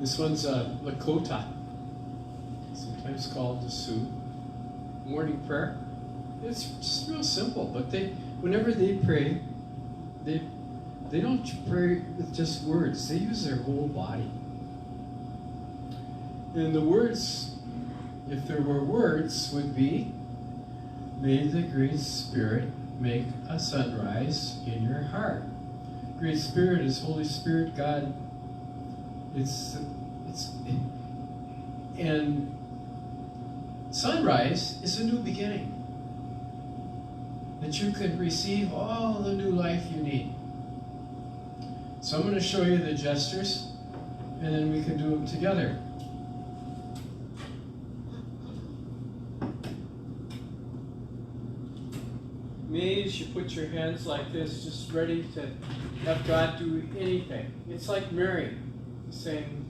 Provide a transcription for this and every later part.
This one's a Lakota, sometimes called the Sioux. Morning prayer. It's just real simple, but whenever they pray, they don't pray with just words. They use their whole body. And the words, if there were words, would be, may the Great Spirit make a sunrise in your heart. Great Spirit is Holy Spirit, God. And sunrise is a new beginning. That you could receive all the new life you need. So I'm going to show you the gestures, and then we can do them together. May you put your hands like this, just ready to have God do anything. It's like Mary saying,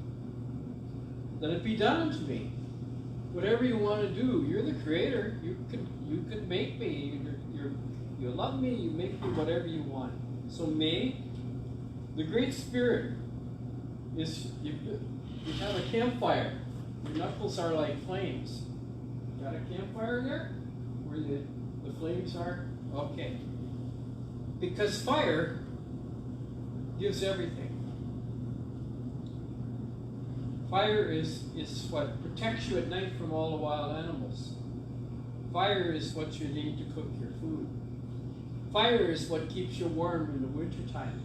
let it be done unto me. Whatever you want to do, you're the creator. You could make me. You love me. You make me whatever you want. So may the Great Spirit is. You have a campfire. Your knuckles are like flames. Got a campfire there, where the flames are. Okay. Because fire gives everything. Fire is what protects you at night from all the wild animals. Fire is what you need to cook your food. Fire is what keeps you warm in the wintertime.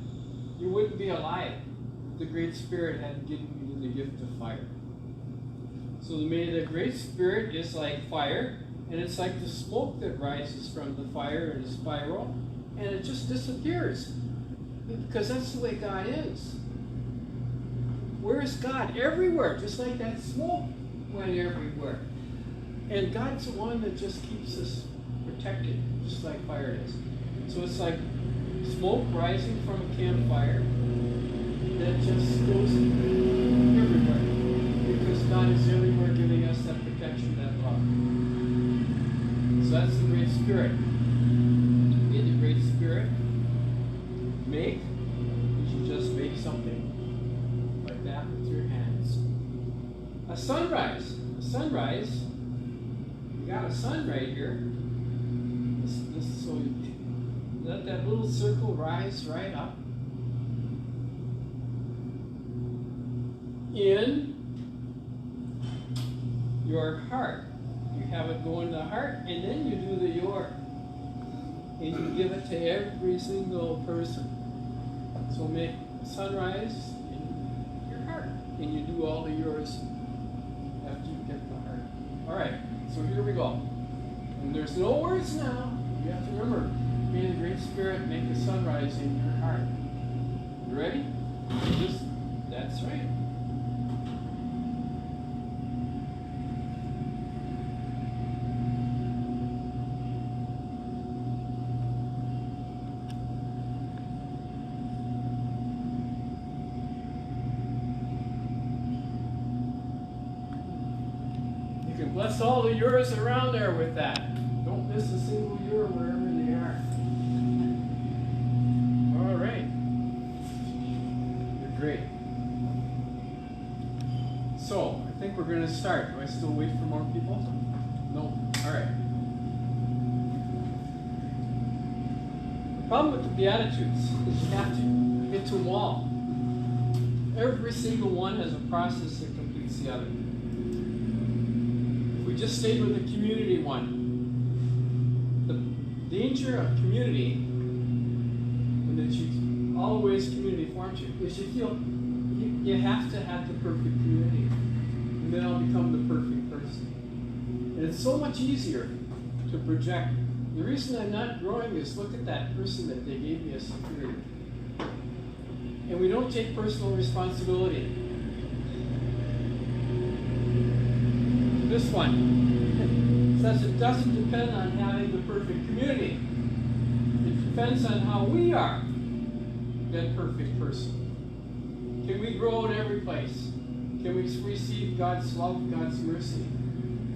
You wouldn't be alive if the Great Spirit hadn't given you the gift of fire. So may the Great Spirit is like fire, and it's like the smoke that rises from the fire in a spiral, and it just disappears. Because that's the way God is. Where is God? Everywhere, just like that smoke went everywhere. And God's the one that just keeps us protected, just like fire is. So it's like smoke rising from a campfire that just goes everywhere. Because God is everywhere giving us that protection, that love. So that's the Great Spirit. May the Great Spirit make, you should just make something like that with your hands. A sunrise. A sunrise, you got a sun right here. So you let that little circle rise right up. In your heart. You have it go in the heart, and then you do the your. And you give it to every single person. So make sunrise in your heart. And you do all the yours after you get the heart. Alright, so here we go. And there's no words now. You have to remember, may the Great Spirit make a sunrise in your heart. You ready? That's right. Bless all the yours around there with that. Don't miss a single your wherever they are. All right. You're great. So, I think we're going to start. Do I still wait for more people? No? All right. The problem with the Beatitudes is you have to get to them all. Every single one has a process that completes the other. We just stayed with the community one. The danger of community, and that you always community forms you, is you feel you have to have the perfect community, and then I'll become the perfect person. And it's so much easier to project. The reason I'm not growing is look at that person that they gave me as superior. And we don't take personal responsibility. This one says it doesn't depend on having the perfect community. It depends on how we are that perfect person. Can we grow in every place? Can we receive God's love, God's mercy?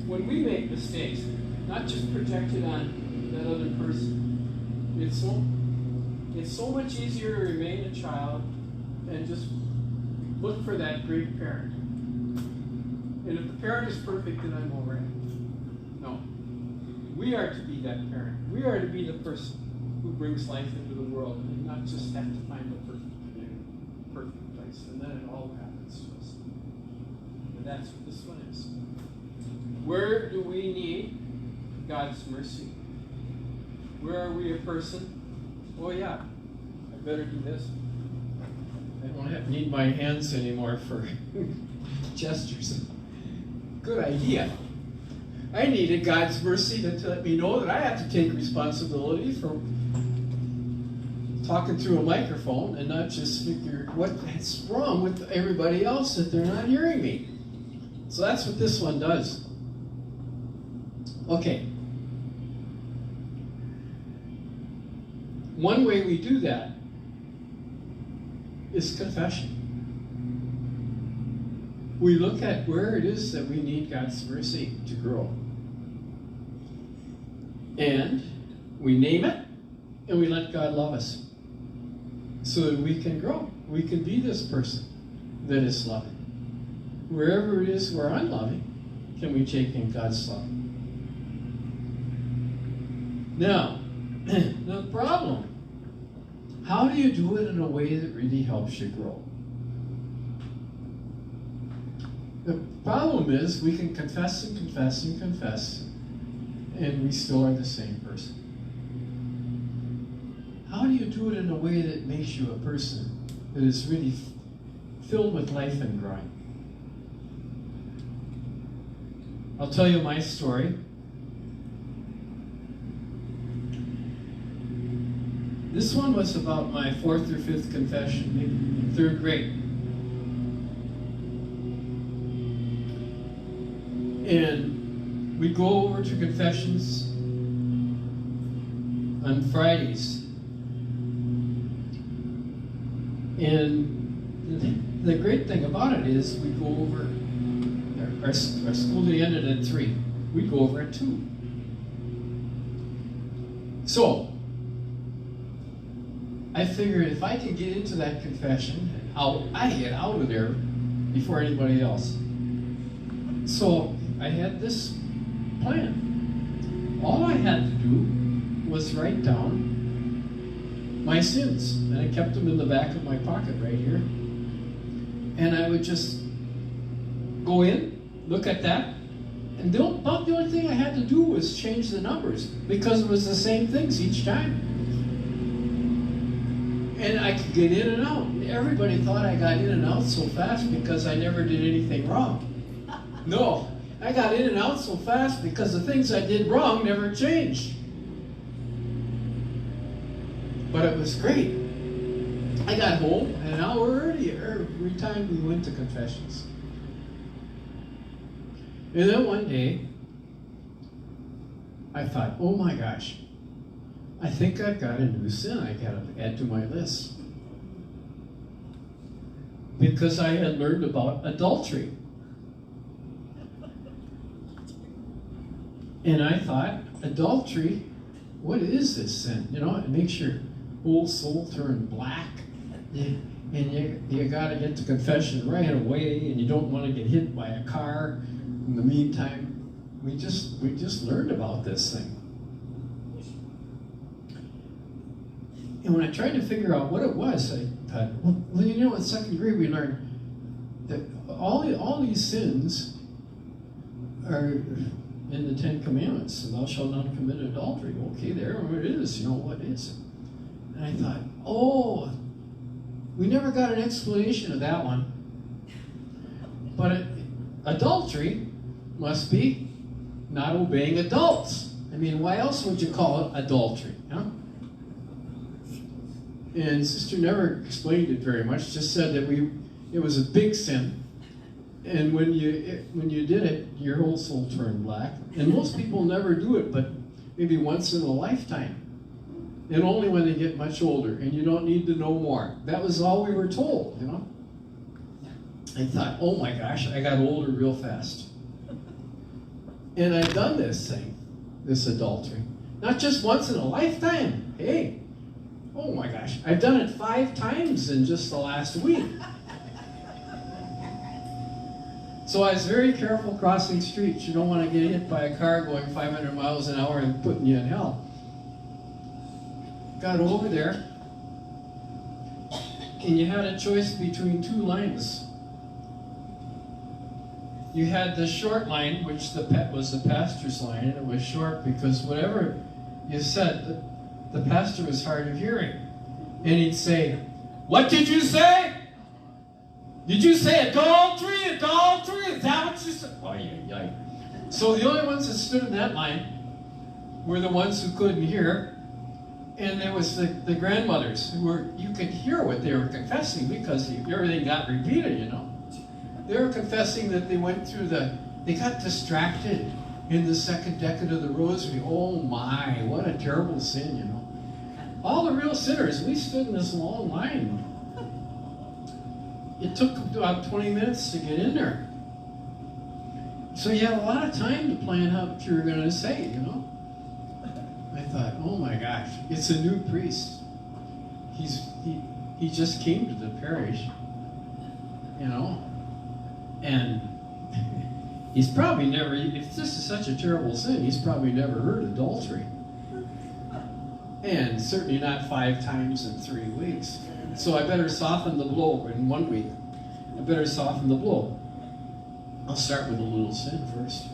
When we make mistakes, not just projected on that other person. It's so much easier to remain a child and just look for that great parent. And if the parent is perfect, then I'm all right. No. We are to be that parent. We are to be the person who brings life into the world and not just have to find the perfect community, perfect place. And then it all happens to us. And that's what this one is. Where do we need God's mercy? Where are we a person? Oh yeah, I better do this. I don't need my hands anymore for gestures. Good idea. I needed God's mercy to let me know that I have to take responsibility for talking through a microphone and not just figure what's wrong with everybody else that they're not hearing me. So that's what this one does. Okay. One way we do that is confession. We look at where it is that we need God's mercy to grow. And we name it, and we let God love us so that we can grow. We can be this person that is loving. Wherever it is we're unloving, can we take in God's love? Now, the problem, how do you do it in a way that really helps you grow? The problem is we can confess and confess and confess, and we still are the same person. How do you do it in a way that makes you a person that is really filled with life and growing? I'll tell you my story. This one was about my 4th or 5th confession, maybe in 3rd grade. And we go over to confessions on Fridays. And the great thing about it is we go over, our school day ended at 3. We go over at 2. So, I figured if I could get into that confession, I get out of there before anybody else. So I had this plan. All I had to do was write down my sins, and I kept them in the back of my pocket right here. And I would just go in, look at that, and about the only thing I had to do was change the numbers because it was the same things each time. And I could get in and out. Everybody thought I got in and out so fast because I never did anything wrong. No, I got in and out so fast because the things I did wrong never changed. But it was great. I got home an hour earlier every time we went to confessions. And then one day, I thought, oh my gosh, I think I've got a new sin I got to add to my list. Because I had learned about adultery. And I thought, adultery, what is this sin? You know, it makes your whole soul turn black. And you got to get to confession right away, and you don't want to get hit by a car. In the meantime, we just learned about this thing. And when I tried to figure out what it was, I thought, well, you know, in 2nd grade we learned that all these sins are in the 10 Commandments. Thou shalt not commit adultery. Okay, there it is. You know, what is it? And I thought, oh, we never got an explanation of that one. But adultery must be not obeying adults. I mean, why else would you call it adultery? Huh? And Sister never explained it very much, just said that it was a big sin. And when you did it, your whole soul turned black. And most people never do it, but maybe once in a lifetime. And only when they get much older, and you don't need to know more. That was all we were told, you know? I thought, oh my gosh, I got older real fast. And I've done this thing, this adultery. Not just once in a lifetime. Hey, oh my gosh, I've done it 5 times in just the last week. So I was very careful crossing streets. You don't want to get hit by a car going 500 miles an hour and putting you in hell. Got over there, and you had a choice between two lines. You had the short line, which was the pastor's line, and it was short because whatever you said, the pastor was hard of hearing. And he'd say, "What did you say? Did you say adultery? Adultery? Is that what you said?" Oh, yeah. So the only ones that stood in that line were the ones who couldn't hear. And there was the grandmothers who were, you could hear what they were confessing because everything got repeated, you know. They were confessing that they went through they got distracted in the second decade of the rosary. Oh my, what a terrible sin, you know. All the real sinners, we stood in this long line. It took about 20 minutes to get in there. So you had a lot of time to plan out what you were going to say, you know. I thought, oh my gosh, it's a new priest. He just came to the parish, you know. And he's probably never, if this is such a terrible sin, he's probably never heard adultery. And certainly not 5 times in 3 weeks. So I better soften the blow in 1 week. I better soften the blow. I'll start with a little sin first.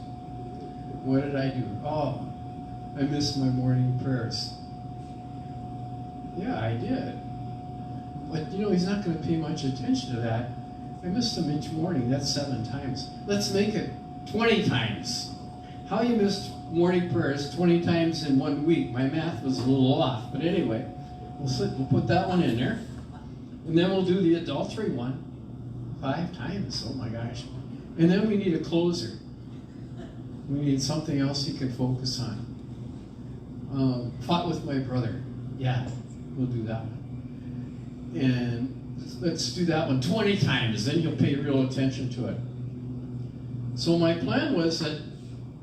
What did I do? Oh, I missed my morning prayers. Yeah, I did. But you know, he's not going to pay much attention to that. I missed them each morning. That's 7 times. Let's make it 20 times. How you missed morning prayers 20 times in 1 week? My math was a little off. But anyway, we'll put that one in there. And then we'll do the adultery one 5 times. Oh my gosh. And then we need a closer. We need something else he can focus on. Fought with my brother. Yeah, we'll do that one. And let's do that one 20 times, then you'll pay real attention to it. So my plan was that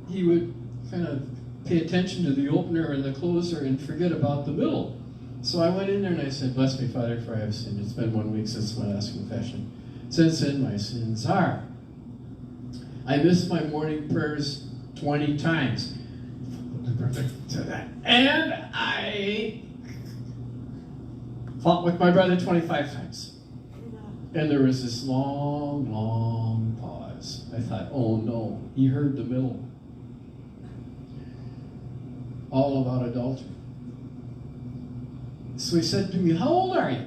he would kind of pay attention to the opener and the closer and forget about the middle. So I went in there and I said, "Bless me, Father, for I have sinned. It's been 1 week since my last confession. Since then, my sins are. I missed my morning prayers 20 times. And I fought with my brother 25 times. And there was this long, long pause. I thought, oh no, he heard the middle. All about adultery. So he said to me, "How old are you?"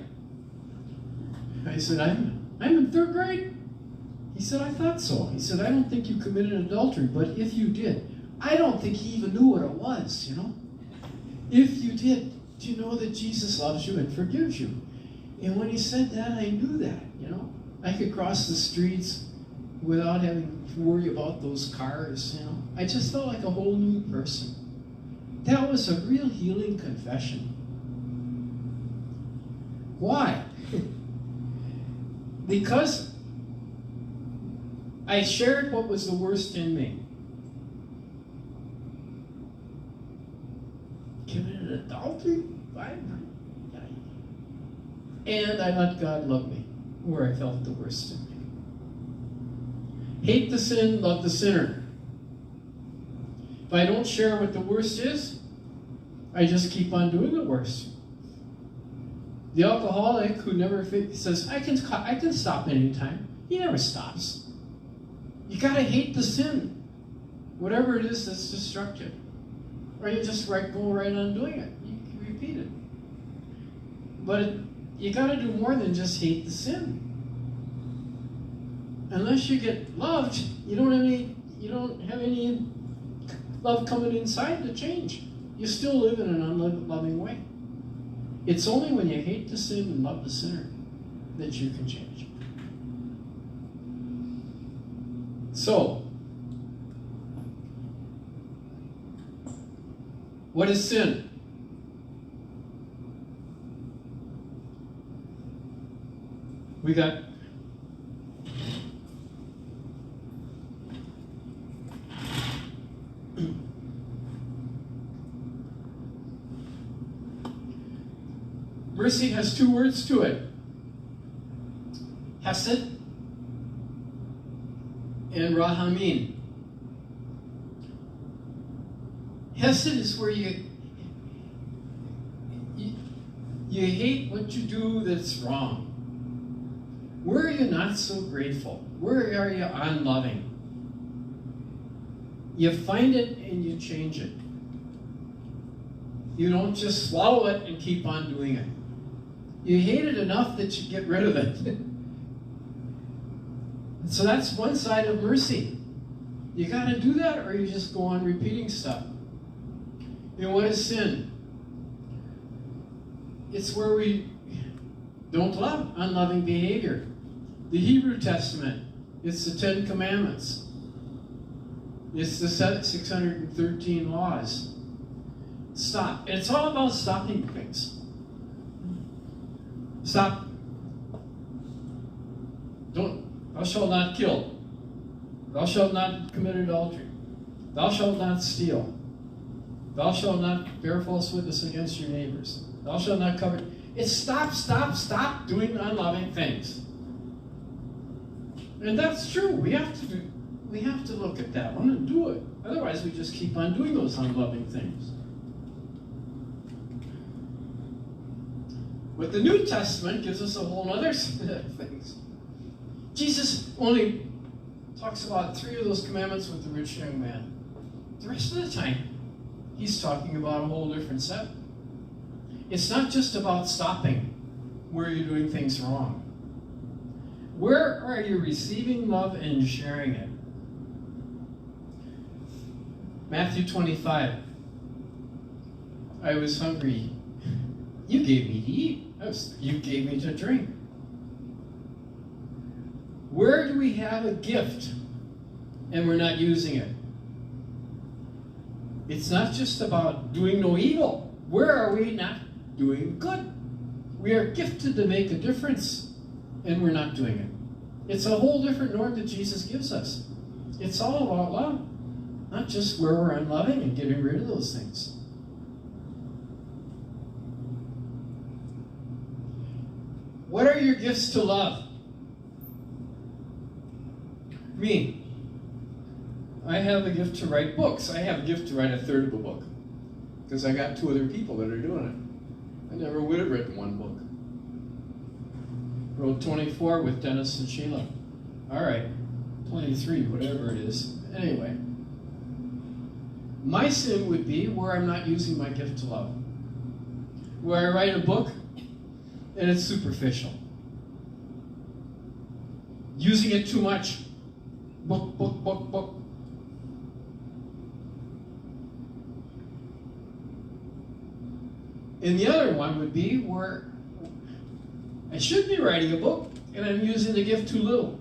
I said, I'm in 3rd grade. He said, "I thought so." He said, "I don't think you committed adultery, but if you did," I don't think he even knew what it was, you know. "If you did, do you know that Jesus loves you and forgives you?" And when he said that, I knew that, you know. I could cross the streets without having to worry about those cars, you know. I just felt like a whole new person. That was a real healing confession. Why? Because I shared what was the worst in me. Committed adultery? And I let God love me where I felt the worst in me. Hate the sin, love the sinner. If I don't share what the worst is, I just keep on doing the worst. The alcoholic who never says, I can stop anytime. He never stops. You gotta hate the sin, whatever it is that's destructive. Or you just go right on doing it. You can repeat it. But you gotta do more than just hate the sin. Unless you get loved, you don't have any love coming inside to change. You still live in an unloving way. It's only when you hate the sin and love the sinner that you can change. So, what is sin? We got mercy has 2 words to it. Hesed and rahamin. Hesed is where you hate what you do that's wrong. Where are you not so grateful? Where are you unloving? You find it and you change it. You don't just swallow it and keep on doing it. You hate it enough that you get rid of it. So that's one side of mercy. You got to do that, or you just go on repeating stuff. And what is sin? It's where we don't love, unloving behavior. The Hebrew Testament, it's the 10 Commandments. It's the 613 laws. Stop. And it's all about stopping things. Stop. Thou shalt not kill. Thou shalt not commit adultery. Thou shalt not steal. Thou shalt not bear false witness against your neighbors. Thou shalt not covet. It's stop doing unloving things. And that's true. We have to look at that one and do it. Otherwise, we just keep on doing those unloving things. But the New Testament gives us a whole other set of things. Jesus only talks about 3 of those commandments with the rich young man. The rest of the time, he's talking about a whole different set. It's not just about stopping where you're doing things wrong. Where are you receiving love and sharing it? Matthew 25. I was hungry. You gave me to eat. You gave me to drink. Where do we have a gift and we're not using it? It's not just about doing no evil. Where are we not doing good? We are gifted to make a difference and we're not doing it. It's a whole different norm that Jesus gives us. It's all about love, not just where we're unloving and getting rid of those things. What are your gifts to love? Me. I have a gift to write books. I have a gift to write a third of a book because I got 2 other people that are doing it. I never would have written 1 book. Wrote 24 with Dennis and Sheila. All right, 23, whatever it is. Anyway, my sin would be where I'm not using my gift to love. Where I write a book and it's superficial. Using it too much. Book. And the other one would be where I should be writing a book and I'm using the gift too little.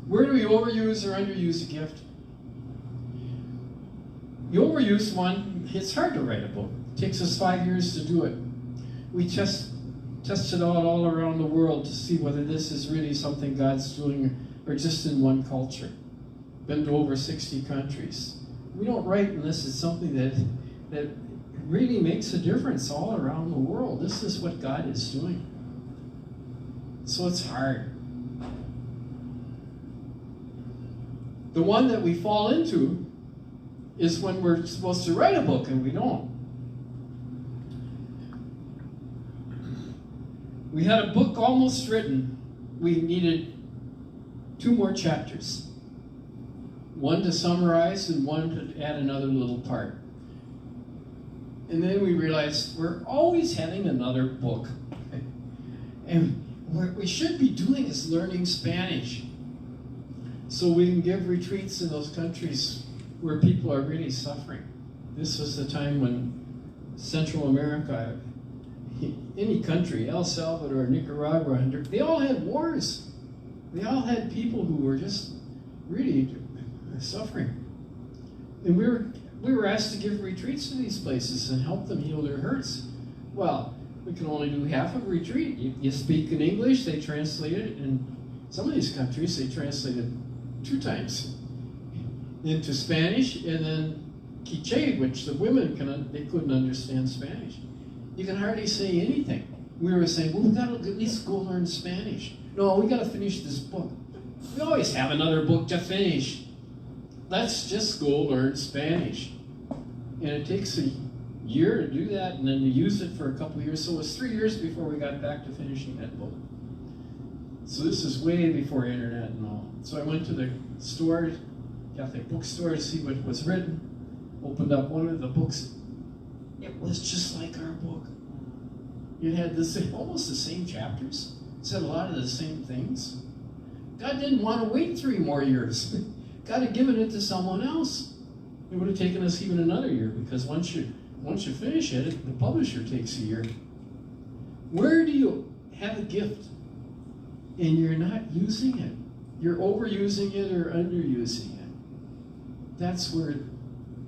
Where do we overuse or underuse a gift? The overuse one, it's hard to write a book. It takes us 5 years to do it. We test it out all around the world to see whether this is really something God's doing or just in one culture. Been to over 60 countries. We don't write unless it's something that really makes a difference all around the world. This is what God is doing. So it's hard. The one that we fall into is when we're supposed to write a book and we don't. We had a book almost written. We needed 2 more chapters. 1 to summarize and 1 to add another little part. And then we realized we're always having another book. And what we should be doing is learning Spanish so we can give retreats in those countries where people are really suffering. This was the time when Central America, any country, El Salvador, Nicaragua, they all had wars. They all had people who were just really suffering. And we were asked to give retreats to these places and help them heal their hurts. Well, we can only do half of a retreat. You speak in English, they translate it. In some of these countries, they translate it 2 times into Spanish, and then Quiche, which the women they couldn't understand Spanish. You can hardly say anything. We were saying, well, we've got to at least go learn Spanish. No, we got to finish this book. We always have another book to finish. Let's just go learn Spanish. And it takes a year to do that, and then to use it for a couple of years. So it was 3 years before we got back to finishing that book. So this is way before internet and all. So I went to the store, Catholic bookstore, to see what was written. Opened up one of the books. It was just like our book. It had almost the same chapters. It said a lot of the same things. God didn't want to wait 3 more years. God had given it to someone else. It would have taken us even another year, because once you finish it, the publisher takes a year. Where do you have a gift and you're not using it? You're overusing it or underusing it. That's where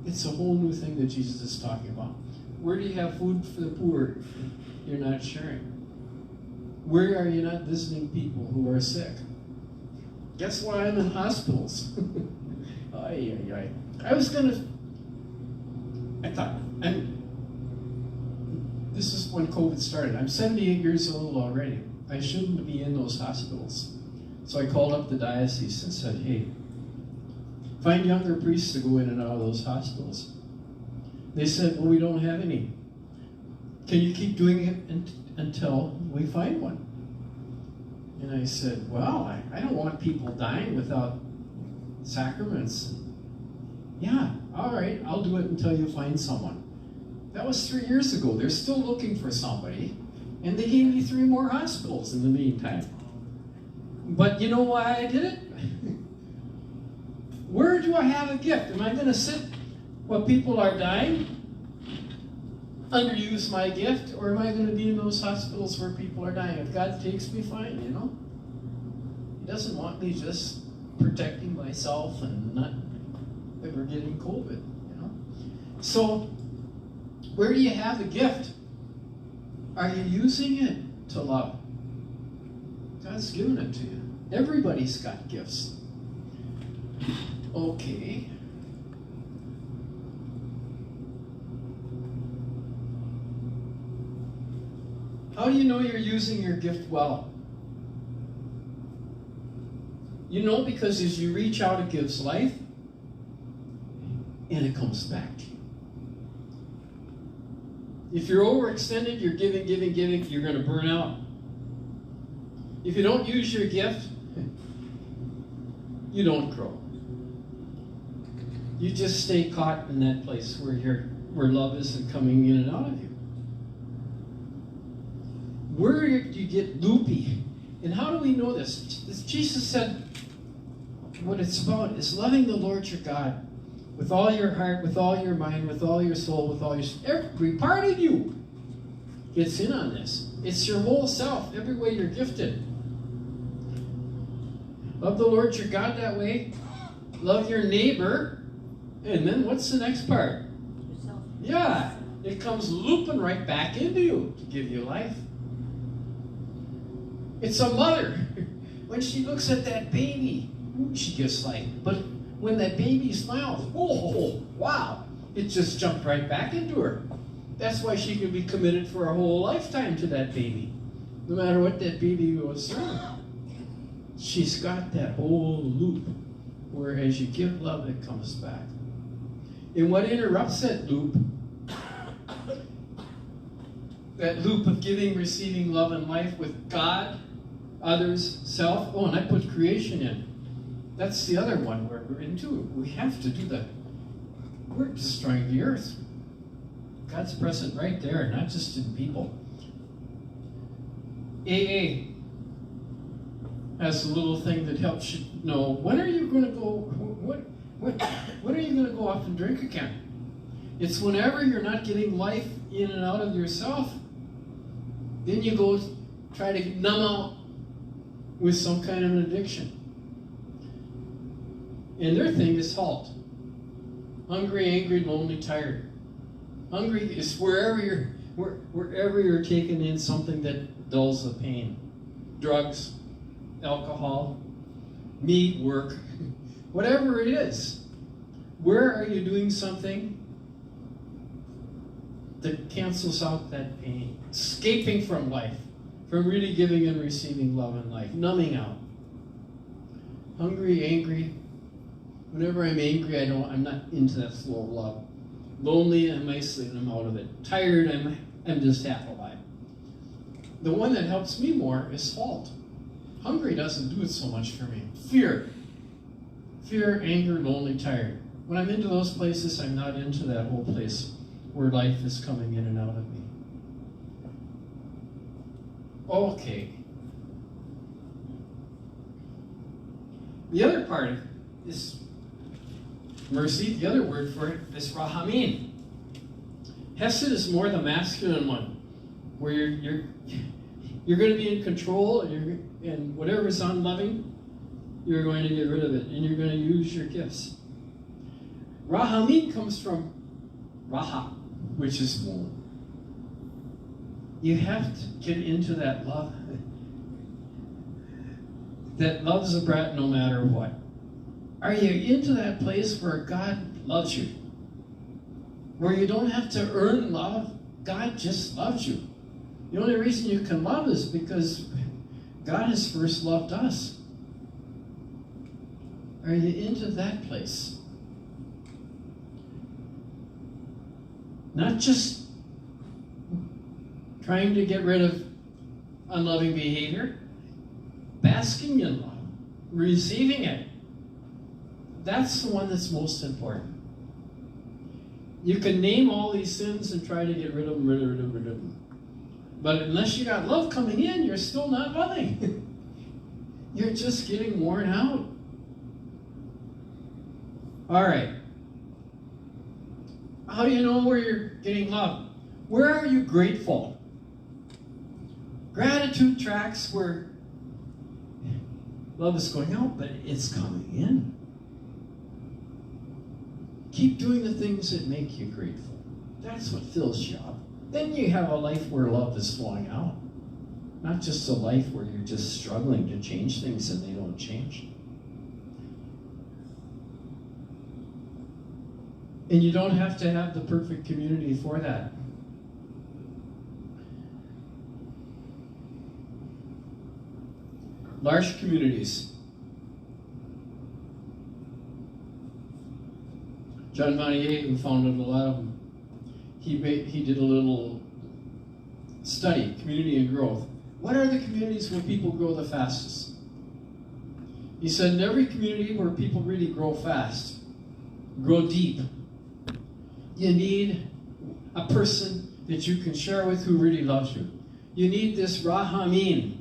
it's a whole new thing that Jesus is talking about. Where do you have food for the poor? You're not sharing. Where are you not visiting people who are sick? Guess why I'm in hospitals? This is when COVID started. I'm 78 years old already. I shouldn't be in those hospitals. So I called up the diocese and said, hey, find younger priests to go in and out of those hospitals. They said, well, we don't have any. Can you keep doing it until we find one? And I said, well, I don't want people dying without sacraments. Yeah, all right, I'll do it until you find someone. That was 3 years ago. They're still looking for somebody, and they gave me 3 more hospitals in the meantime. But you know why I did it? Where do I have a gift? Am I going to sit while people are dying, underuse my gift, or am I going to be in those hospitals where people are dying? If God takes me, fine, you know? He doesn't want me just protecting myself and not ever getting COVID, you know? So, where do you have a gift? Are you using it to love? God's given it to you. Everybody's got gifts. Okay. How do you know you're using your gift well? You know, because as you reach out, it gives life, and it comes back to you. If you're overextended, you're giving, you're going to burn out. If you don't use your gift, you don't grow. You just stay caught in that place where love isn't coming in and out of you. Where do you get loopy? And how do we know this? Jesus said what it's about is loving the Lord your God with all your heart, with all your mind, with all your soul, with all your... Every part of you gets in on this. It's your whole self, every way you're gifted. Love the Lord your God that way. Love your neighbor. And then what's the next part? Yourself. Yeah, it comes looping right back into you to give you life. It's a mother. When she looks at that baby, she gives life. But when that baby smiles, oh, wow, it just jumped right back into her. That's why she can be committed for a whole lifetime to that baby, no matter what that baby goes through. She's got that whole loop where as you give love, it comes back. And what interrupts that loop of giving, receiving love and life with God, others, self. Oh, and I put creation in. That's the other one where we're into it. We have to do that. We're destroying the earth. God's present right there, not just in people. AA has a little thing that helps you know, when are you going to go, when are you going to go off and drink again? It's whenever you're not getting life in and out of yourself, then you go try to numb out with some kind of an addiction. And their thing is halt. Hungry, angry, lonely, tired. Hungry is wherever you're taking in something that dulls the pain. Drugs, alcohol, meat, work, whatever it is. Where are you doing something that cancels out that pain? Escaping from life, from really giving and receiving love and life, numbing out. Hungry, angry. Whenever I'm angry, I'm not into that flow of love. Lonely, I'm isolated, I'm out of it. Tired, I'm just half alive. The one that helps me more is fault. Hungry doesn't do it so much for me. Fear. Fear, anger, lonely, tired. When I'm into those places, I'm not into that whole place where life is coming in and out of me. Okay. The other part is mercy. The other word for it is rahamin. Hesed is more the masculine one, where you're going to be in control, and whatever's unloving, you're going to get rid of it, and you're going to use your gifts. Rahamin comes from raha, which is wound. You have to get into that love. That loves a brat no matter what. Are you into that place where God loves you? Where you don't have to earn love? God just loves you. The only reason you can love is because God has first loved us. Are you into that place? Not just trying to get rid of unloving behavior, basking in love, receiving it. That's the one that's most important. You can name all these sins and try to get rid of them. But unless you got love coming in, you're still not loving. You're just getting worn out. All right. How do you know where you're getting love? Where are you grateful? Gratitude tracks where love is going out, but it's coming in. Keep doing the things that make you grateful. That's what fills you up. Then you have a life where love is flowing out. Not just a life where you're just struggling to change things and they don't change. And you don't have to have the perfect community for that. Large communities. John Monnier, who founded a lot of them, he did a little study, community and growth. What are the communities where people grow the fastest? He said in every community where people really grow fast, grow deep, you need a person that you can share with who really loves you. You need this rahamin.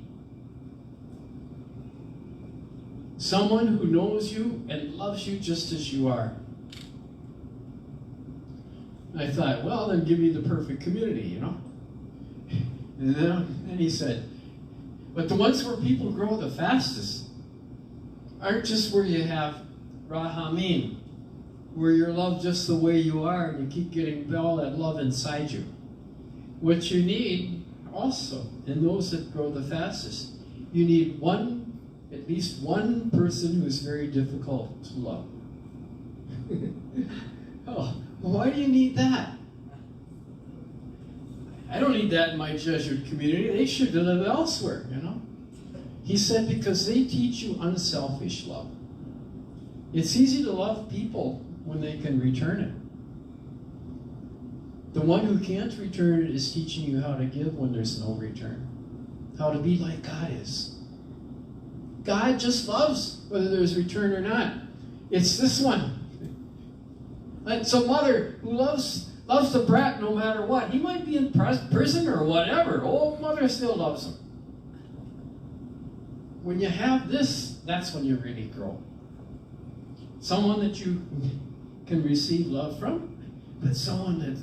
Someone who knows you and loves you just as you are. And I thought, well, then give me the perfect community, you know? And then he said, but the ones where people grow the fastest aren't just where you have rahamin, where you're loved just the way you are and you keep getting all that love inside you. What you need also, in those that grow the fastest, you need at least one person who's very difficult to love. Oh, why do you need that? I don't need that in my Jesuit community. They should live elsewhere, you know? He said, because they teach you unselfish love. It's easy to love people when they can return it. The one who can't return it is teaching you how to give when there's no return. How to be like God is. God just loves whether there's return or not. It's this one. It's a mother who loves the brat no matter what. He might be in prison or whatever. Oh, mother still loves him. When you have this, that's when you really grow. Someone that you can receive love from, but someone that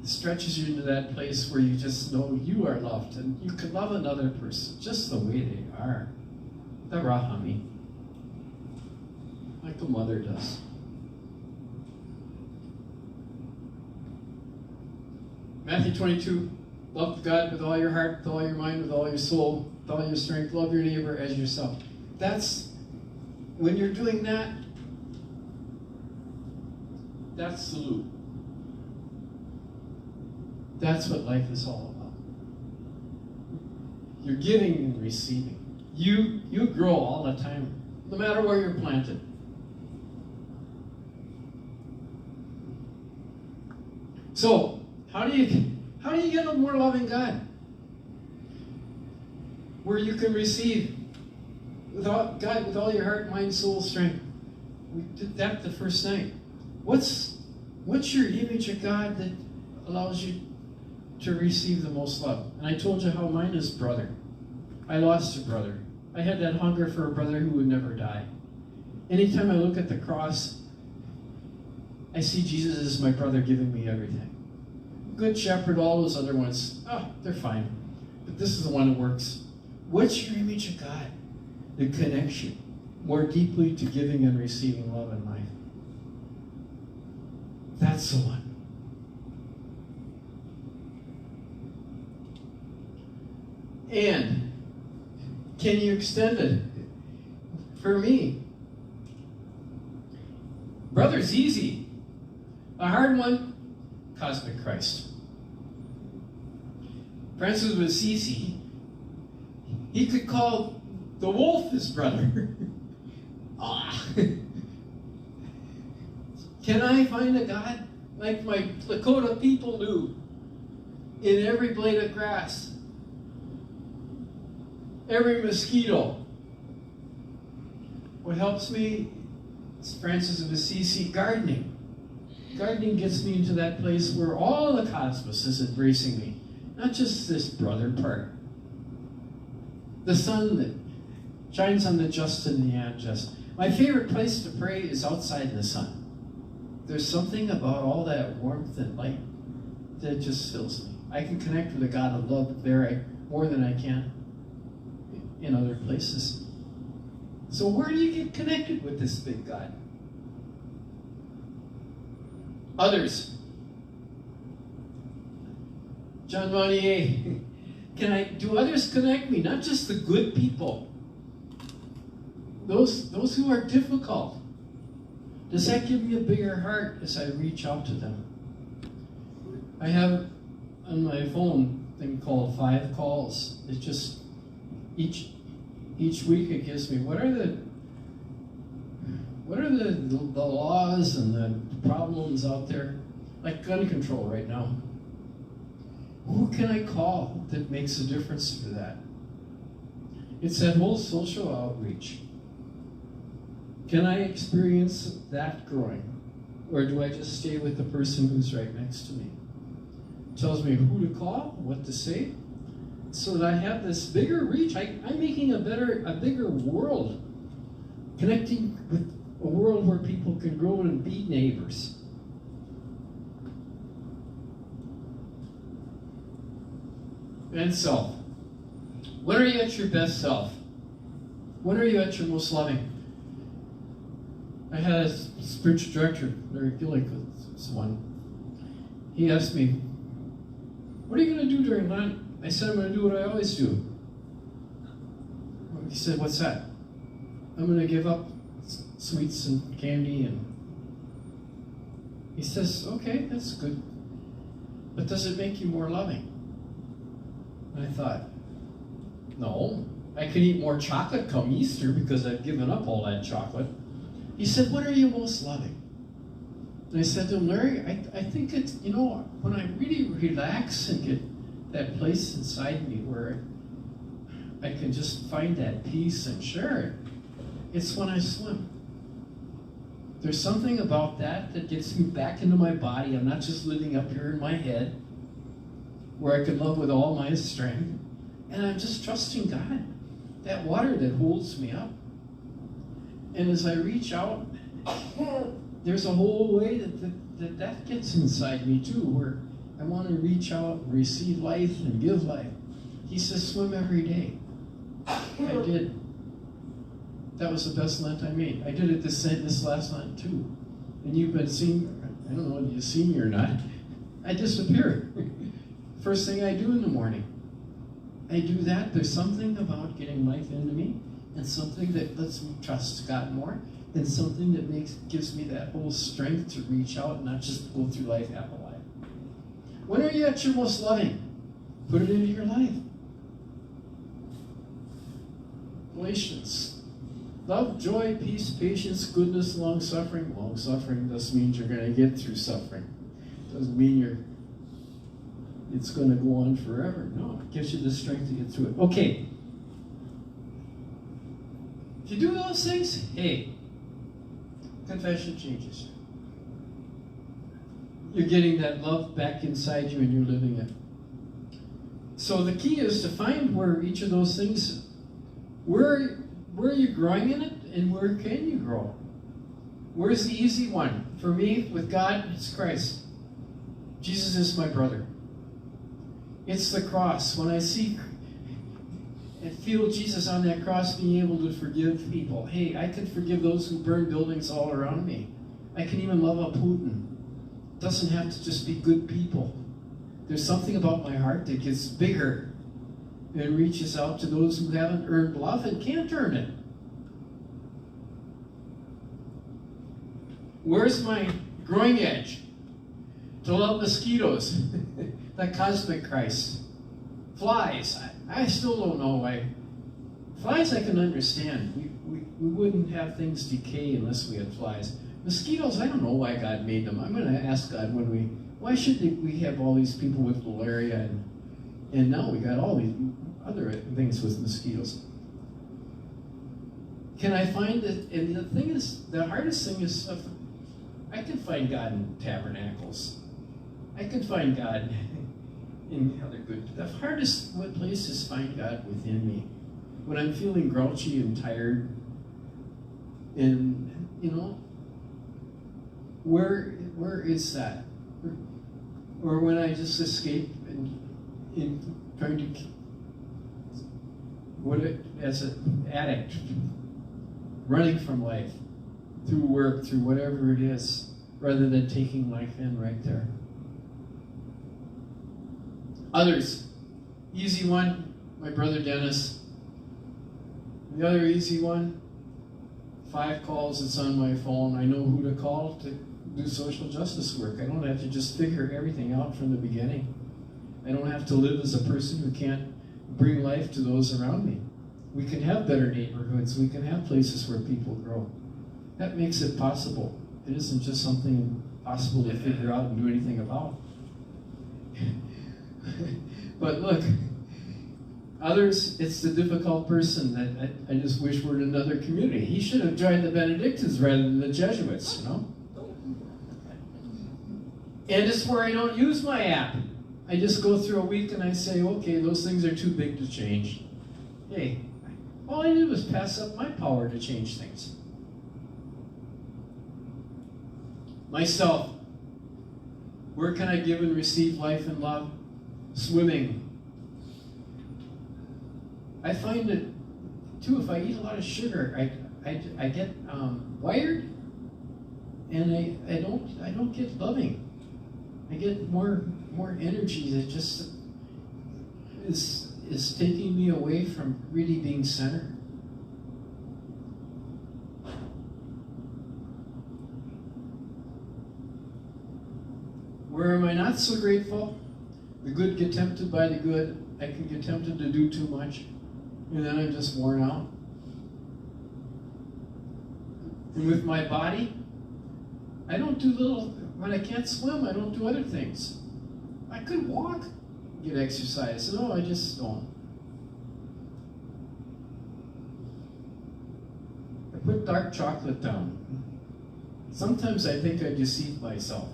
stretches you into that place where you just know you are loved and you can love another person just the way they are. The rahami. Like a mother does. Matthew 22, love God with all your heart, with all your mind, with all your soul, with all your strength. Love your neighbor as yourself. That's, when you're doing that, that's the loop. That's what life is all about. You're giving and receiving. You grow all the time. no matter where you're planted. So, how do you get a more loving God? Where you can receive God with all your heart, mind, soul, strength. We did that the first night. What's your image of God that allows you to receive the most love? And I told you how mine is brother. I lost a brother. I had that hunger for a brother who would never die. Anytime I look at the cross, I see Jesus as my brother giving me everything. Good Shepherd, all those other ones, they're fine. But this is the one that works. What's your image of God that connects you more deeply to giving and receiving love in life? That's the one. And can you extend it? For me, brother's easy. A hard one, cosmic Christ. Francis of Assisi, he could call the wolf his brother. Can I find a God like my Lakota people do in every blade of grass, every mosquito? What helps me is Francis of Assisi gardening. Gardening gets me into that place where all the cosmos is embracing me, not just this brother part. The sun that shines on the just and the unjust. My favorite place to pray is outside in the sun. There's something about all that warmth and light that just fills me. I can connect with a God of love there more than I can in other places. So where do you get connected with this big God? Others. John Monnier. Do others connect me? Not just the good people. Those who are difficult. Does that give me a bigger heart as I reach out to them? I have on my phone a thing called 5 calls. It's just each week it gives me what are the laws and the problems out there, like gun control right now. Who can I call that makes a difference to that? It's that whole social outreach. Can I experience that growing? Or do I just stay with the person who's right next to me? It tells me who to call, what to say, so that I have this bigger reach. I'm making a bigger world, connecting with a world where people can grow and be neighbors. And self. When are you at your best self? When are you at your most loving? I had a spiritual director, Larry Gillick, was one. He asked me, what are you going to do during Lent? I said, I'm going to do what I always do. He said, what's that? I'm going to give up sweets and candy. And he says, okay, that's good. But does it make you more loving? And I thought, no. I can eat more chocolate come Easter because I've given up all that chocolate. He said, when are you most loving? And I said to him, Larry, I think it's, when I really relax and get that place inside me where I can just find that peace and share it, it's when I swim. There's something about that gets me back into my body. I'm not just living up here in my head where I can love with all my strength. And I'm just trusting God, that water that holds me up. And as I reach out, there's a whole way that gets inside me too, where I want to reach out and receive life and give life. He says, swim every day. I did. That was the best Lent I made. I did it this last Lent too. And you've been seeing, I don't know if you see me or not, I disappear. First thing I do in the morning. I do that. There's something about getting life into me, and something that lets me trust God more, and something that gives me that whole strength to reach out and not just go through life half a life. When are you at your most loving? Put it into your life. Galatians Love, joy, peace, patience, goodness, long-suffering. Long-suffering just means you're going to get through suffering. Doesn't mean it's going to go on forever. No, it gives you the strength to get through it. Okay. If you do those things, hey, confession changes. You're getting that love back inside you and you're living it. So the key is to find where each of those things, where are you growing in it and where can you grow? Where's the easy one? For me, with God, it's Christ. Jesus is my brother. It's the cross. When I see and feel Jesus on that cross being able to forgive people. Hey, I can forgive those who burn buildings all around me. I can even love a Putin. It doesn't have to just be good people. There's something about my heart that gets bigger and reaches out to those who haven't earned love and can't earn it. Where's my growing edge? To love mosquitoes, that cosmic Christ. Flies, I still don't know why. Flies I can understand. We wouldn't have things decay unless we had flies. Mosquitoes, I don't know why God made them. I'm going to ask God why should we have all these people with malaria and now we got all these other things with mosquitoes. Can I find that? And the thing is, the hardest thing is, I can find God in tabernacles. I can find God in other good. The hardest place is find God within me. When I'm feeling grouchy and tired, and where is that? Or when I just escape in trying to, as an addict, running from life, through work, through whatever it is, rather than taking life in right there. Others, easy one, my brother Dennis. The other easy one, 5 calls, it's on my phone. I know who to call to do social justice work. I don't have to just figure everything out from the beginning. I don't have to live as a person who can't bring life to those around me. We can have better neighborhoods. We can have places where people grow. That makes it possible. It isn't just something possible to figure out and do anything about. But look, others, it's the difficult person that I just wish were in another community. He should have joined the Benedictines rather than the Jesuits, And it's where I don't use my app. I just go through a week and I say, okay, those things are too big to change. Hey, all I did was pass up my power to change things. Myself, where can I give and receive life and love? Swimming. I find that, too, if I eat a lot of sugar, I get wired, and I don't get loving. I get more energy that just is taking me away from really being centered. Where am I not so grateful? The good get tempted by the good. I can get tempted to do too much, and then I'm just worn out. And with my body, I don't do when I can't swim, I don't do other things. I could walk, get exercise. No, I just don't. I put dark chocolate down. Sometimes I think I deceive myself.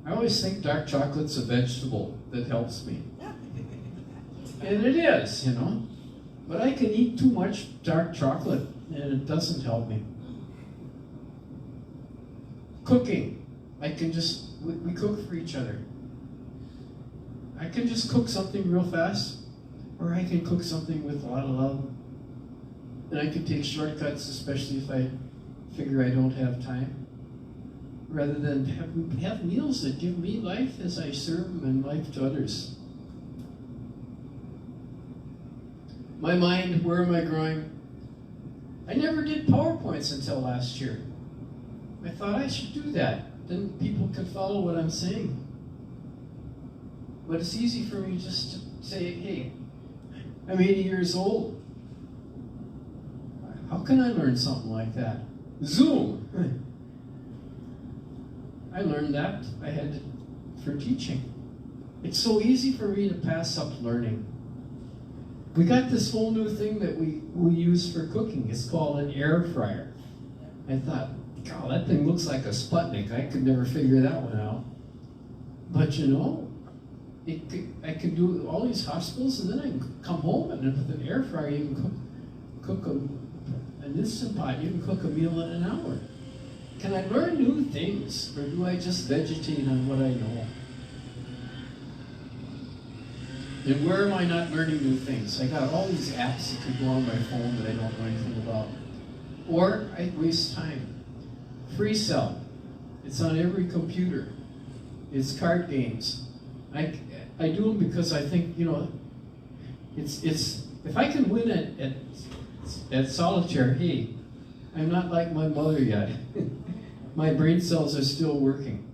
I always think dark chocolate's a vegetable that helps me. And it is, But I can eat too much dark chocolate and it doesn't help me. Cooking. We cook for each other. I can just cook something real fast, or I can cook something with a lot of love. And I can take shortcuts, especially if I figure I don't have time, rather than have meals that give me life as I serve them and life to others. My mind, where am I growing? I never did PowerPoints until last year. I thought I should do that. Then people could follow what I'm saying. But it's easy for me just to say, hey, I'm 80 years old. How can I learn something like that? Zoom. I learned that for teaching. It's so easy for me to pass up learning. We got this whole new thing that we use for cooking. It's called an air fryer. I thought, God, that thing looks like a Sputnik. I could never figure that one out. But you know, I could do all these hospitals, and then I can come home, and with an air fryer, you can cook an Instant Pot. You can cook a meal in an hour. Can I learn new things, or do I just vegetate on what I know? And where am I not learning new things? I got all these apps that could go on my phone that I don't know anything about. Or I waste time. Free cell. It's on every computer. It's card games. I do them because I think, you know, it's if I can win at solitaire, hey, I'm not like my mother yet. My brain cells are still working.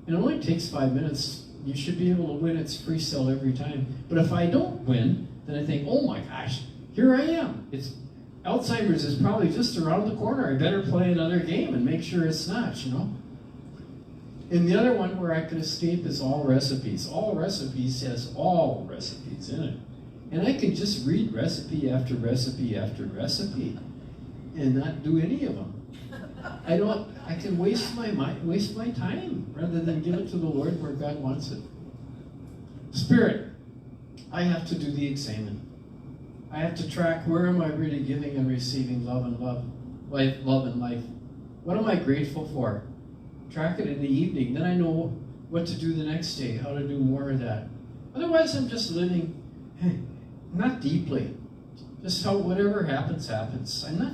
And it only takes 5 minutes. You should be able to win its free cell every time. But if I don't win, then I think, oh my gosh, here I am. Alzheimer's is probably just around the corner. I better play another game and make sure it's not, you know. And the other one where I can escape is All Recipes. All Recipes has all recipes in it. And I can just read recipe after recipe after recipe and not do any of them. I can waste my time rather than give it to the Lord where God wants it. Spirit, I have to do the examine. I have to track where am I really giving and receiving love and life. What am I grateful for? Track it in the evening. Then I know what to do the next day, how to do more of that. Otherwise, I'm just living not deeply. Just how whatever happens, happens. I'm not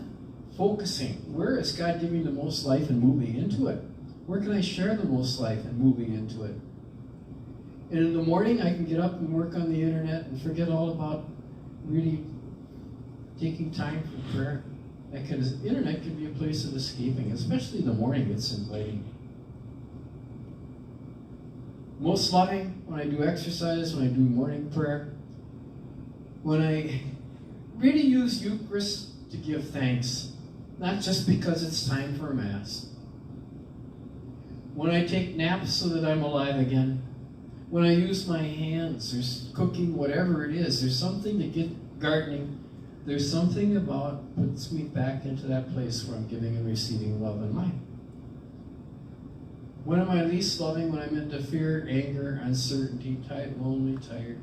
focusing. Where is God giving the most life and moving into it? Where can I share the most life and moving into it? And in the morning, I can get up and work on the internet and forget all about really taking time for prayer. The internet can be a place of escaping, especially in the morning. It's inviting. Most loving when I do exercise, when I do morning prayer, when I really use Eucharist to give thanks, not just because it's time for Mass. When I take naps so that I'm alive again. When I use my hands, there's cooking, whatever it is, there's something to get gardening. There's something about puts me back into that place where I'm giving and receiving love and life. When am I least loving? When I'm into fear, anger, uncertainty, tight, lonely, tired.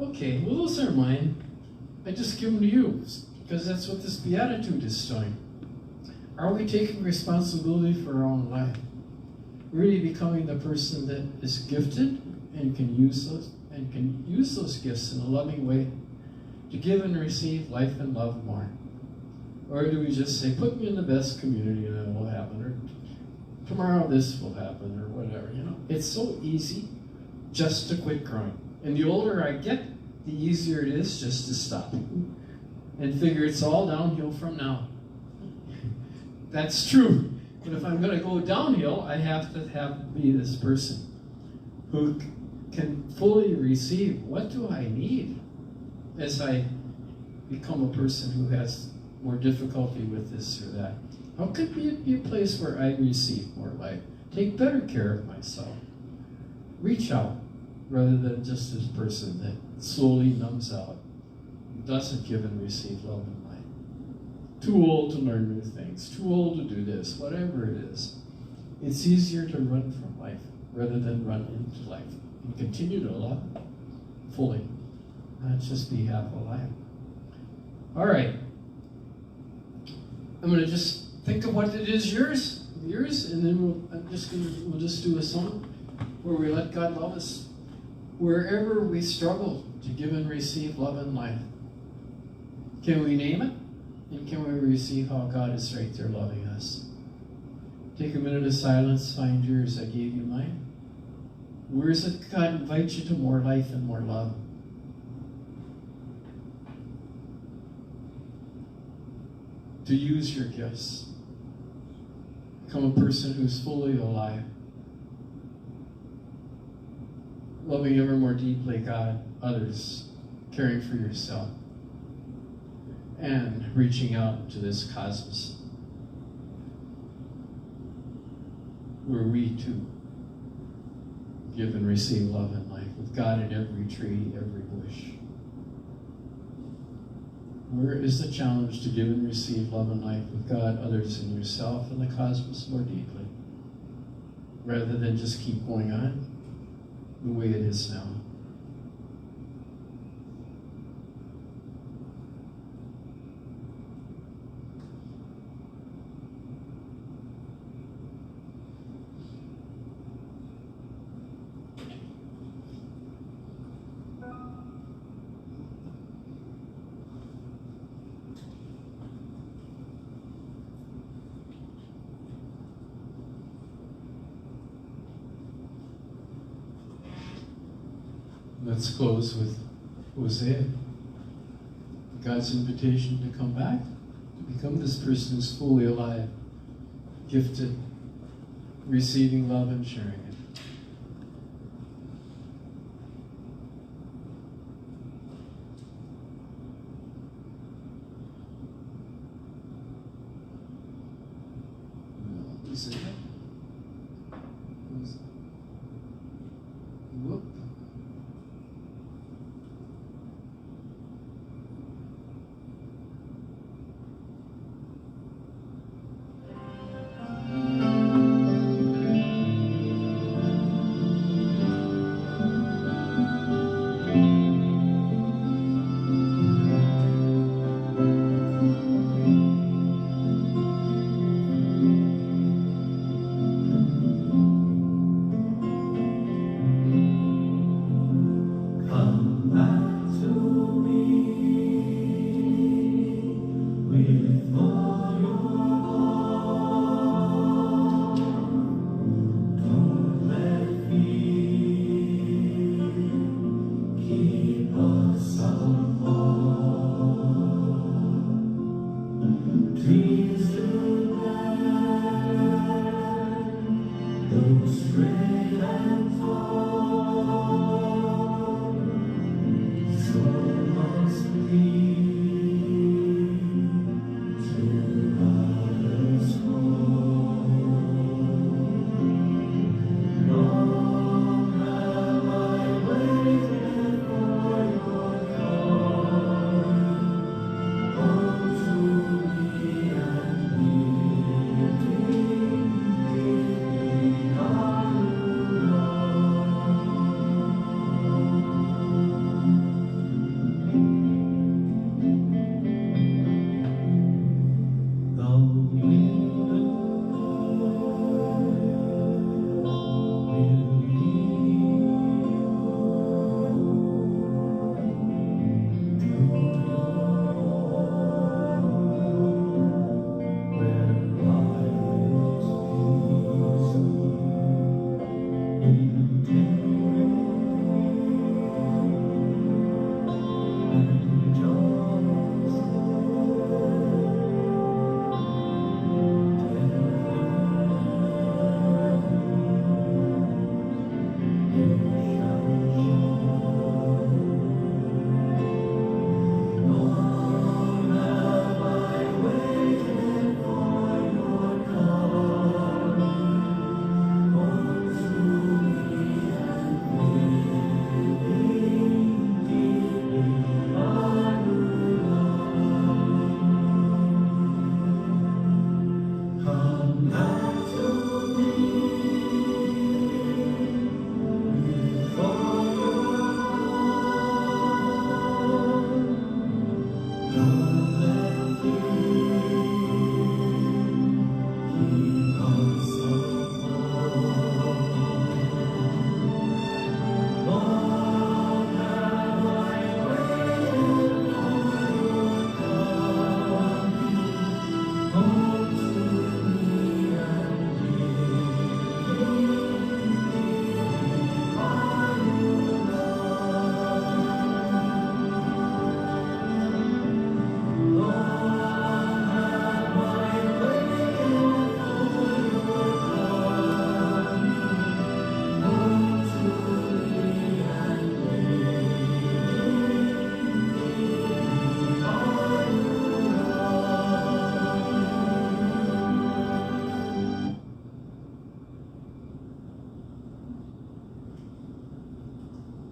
Okay, well those are mine. I just give them to you because that's what this Beatitude is doing. Are we taking responsibility for our own life? Really becoming the person that is gifted and can use those gifts in a loving way to give and receive life and love more? Or do we just say, put me in the best community and it will happen, or tomorrow this will happen, or whatever, you know? It's so easy just to quit growing. And the older I get, the easier it is just to stop and figure it's all downhill from now. That's true. But if I'm going to go downhill, I have to be this person who can fully receive what do I need as I become a person who has more difficulty with this or that. How could it be a place where I receive more life? Take better care of myself. Reach out rather than just this person that slowly numbs out, doesn't give and receive love and life. Too old to learn new things, too old to do this, whatever it is. It's easier to run from life rather than run into life and continue to love fully, not just be half alive. All right. I'm going to just think of what it is yours, and then we'll just do a song where we let God love us wherever we struggle to give and receive love and life. Can we name it? And can we receive how God is right there loving us? Take a minute of silence, find yours, I gave you mine. Where is it God invites you to more life and more love? To use your gifts. Become a person who's fully alive. Loving ever more deeply God, others, caring for yourself. and reaching out into this cosmos, where we too give and receive love and life, with God in every tree, every bush. Where is the challenge to give and receive love and life with God, others, and yourself, and the cosmos more deeply, rather than just keep going on the way it is now? Let's close with Hosea. God's invitation to come back, to become this person who's fully alive, gifted, receiving love and sharing it. Hosea. Whoop.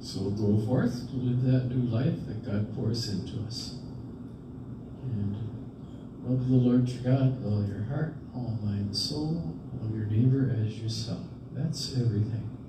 So go forth to live that new life that God pours into us. And love the Lord your God with all your heart, all mind and soul. Love your neighbor as yourself. That's everything.